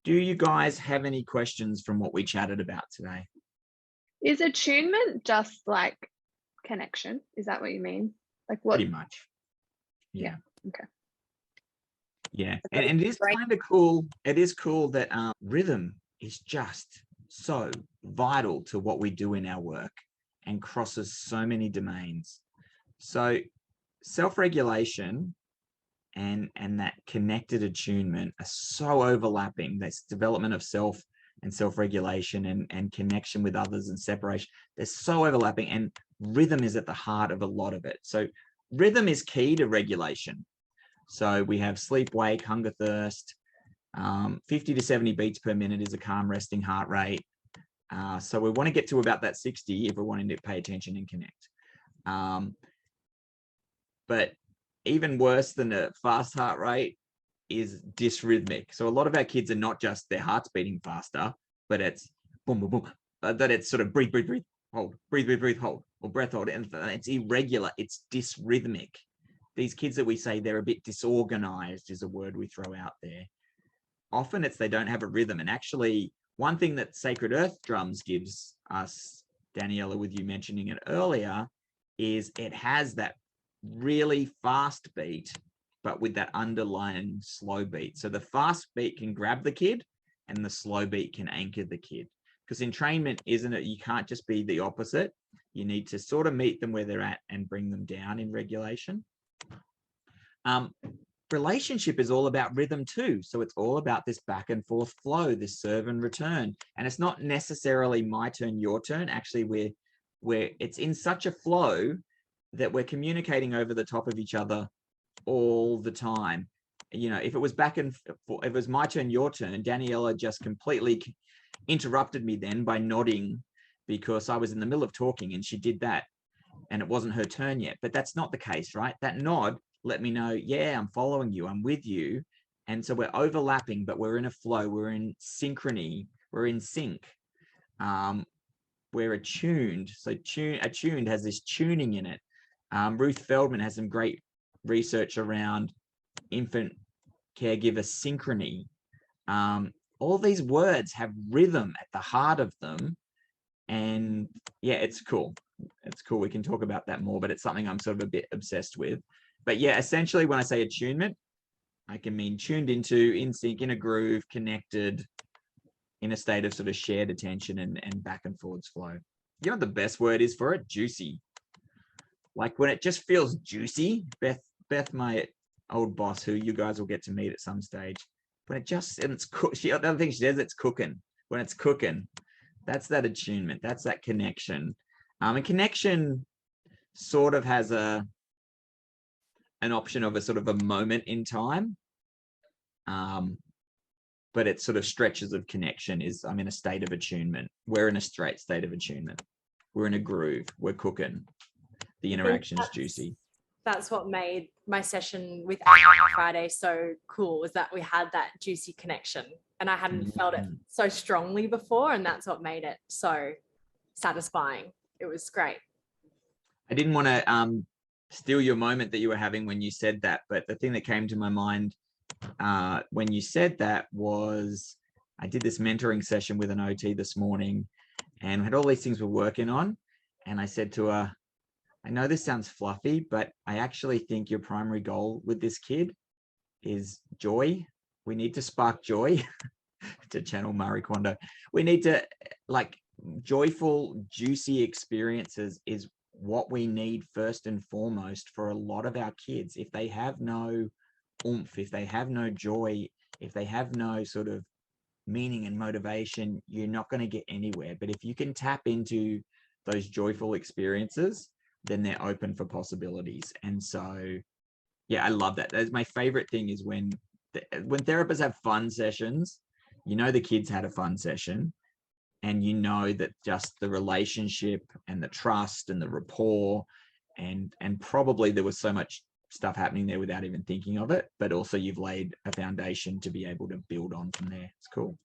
Do you guys have any questions from what we chatted about today? Is attunement just like connection? Is that what you mean? Like what? Pretty much. Yeah. Okay. Yeah. And it is kind of cool. It is cool that rhythm is just so vital to what we do in our work and crosses so many domains. So self-regulation and that connected attunement are so overlapping. This development of self and self-regulation and connection with others and separation, they're so overlapping, and rhythm is at the heart of a lot of it. So rhythm is key to regulation. So we have sleep, wake, hunger, thirst. 50 to 70 beats per minute is a calm resting heart rate. So we want to get to about that 60 if we're wanting to pay attention and connect. But even worse than a fast heart rate is dysrhythmic. So a lot of our kids are not just their heart's beating faster, but it's boom, boom, boom. That it's sort of breathe, breathe, breathe, hold, breathe, breathe, breathe, hold, or breath hold. And it's irregular. It's dysrhythmic. These kids that we say they're a bit disorganized is a word we throw out there. Often it's they don't have a rhythm. And actually, one thing that Sacred Earth Drums gives us, Daniela, with you mentioning it earlier, is it has that really fast beat, but with that underlying slow beat. So the fast beat can grab the kid and the slow beat can anchor the kid. Because entrainment, isn't it? You can't just be the opposite. You need to sort of meet them where they're at and bring them down in regulation. Relationship is all about rhythm too. So it's all about this back and forth flow, this serve and return. And it's not necessarily my turn, your turn. Actually, we're it's in such a flow that we're communicating over the top of each other all the time. You know, if it was if it was my turn, your turn, Daniela just completely interrupted me then by nodding because I was in the middle of talking and she did that and it wasn't her turn yet. But that's not the case, right? That nod let me know, yeah, I'm following you, I'm with you. And so we're overlapping, but we're in a flow, we're in synchrony, we're in sync. We're attuned. So attuned has this tuning in it. Ruth Feldman has some great research around infant caregiver synchrony. All these words have rhythm at the heart of them. And yeah, it's cool. It's cool. We can talk about that more, but it's something I'm sort of a bit obsessed with. But yeah, essentially when I say attunement, I can mean tuned into, in sync, in a groove, connected, in a state of sort of shared attention and back and forwards flow. You know what the best word is for it? Juicy. Like when it just feels juicy. Beth, my old boss, who you guys will get to meet at some stage, when it just, and it's cooked. The other thing she says, it's cooking. When it's cooking, that's that attunement. That's that connection. And connection sort of has an option of a sort of a moment in time. But it sort of stretches of connection is I'm in a state of attunement. We're in a straight state of attunement. We're in a groove. We're cooking. The interaction's juicy. That's what made my session with Friday so cool, was that we had that juicy connection and I hadn't felt it so strongly before. And that's what made it so satisfying. It was great. I didn't want to steal your moment that you were having when you said that, but the thing that came to my mind when you said that was I did this mentoring session with an OT this morning and had all these things we're working on. And I said to her, I know this sounds fluffy, but I actually think your primary goal with this kid is joy. We need to spark joy to channel Marie Kondo. We need to like joyful, juicy experiences is what we need first and foremost for a lot of our kids. If they have no oomph, if they have no joy, if they have no sort of meaning and motivation, you're not going to get anywhere. But if you can tap into those joyful experiences, then they're open for possibilities. And so, yeah, I love that. That's my favorite thing is when therapists have fun sessions, you know, the kids had a fun session and you know that just the relationship and the trust and the rapport and probably there was so much stuff happening there without even thinking of it, but also you've laid a foundation to be able to build on from there. It's cool.